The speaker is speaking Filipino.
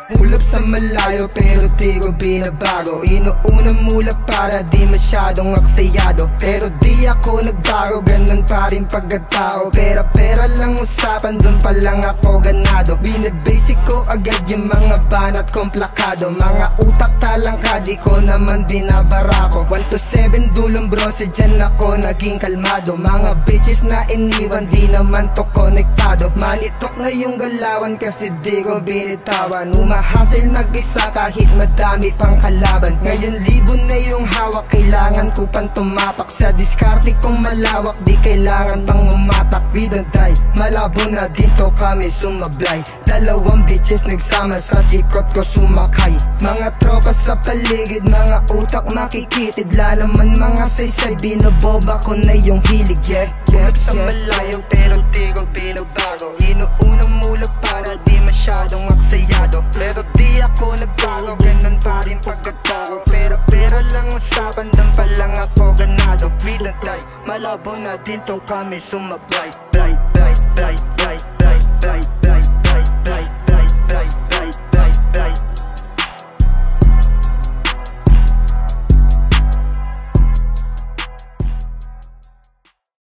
Ulap sa malayo pero di ko binabago. Inuuna mula para di masyadong aksayado, pero di ako nagbago, ganun pa rin pagkatao. Pera lang usapan, dun pa lang ako ganado. Binibasic ko agad yung mga banat kong plakado. Mga utak talangka, di ko naman binabarako. 1 to 7 dulong bronze, dyan ako naging kalmado. Mga bitches na iniwan, di naman to konektado. Manitok na yung galawan kasi di ko binitawan. Hassle mag-isa kahit madami pang kalaban. Ngayon libo na yung hawak, kailangan ko pang tumapak. Sa diskarte kong malawak, di kailangan pang umatak. We don't die, malabo na dito kami sumablay. Dalawang bitches nagsama sa chikot ko sumakay. Mga tropa sa paligid, mga utak makikitid. La naman mga saysay, binoboba ko na yung hilig. Ulap sa malayo pero di ko binabago. Inuuna mula para di masyadong aksayado, pero di ako nagbago, ganun pa rin pagkatao. Pera lang usapan, dun pa lang ako ganado. We don't die, malabo na din to kami sumablay. Blight, blight, blight, blight, blight, blight.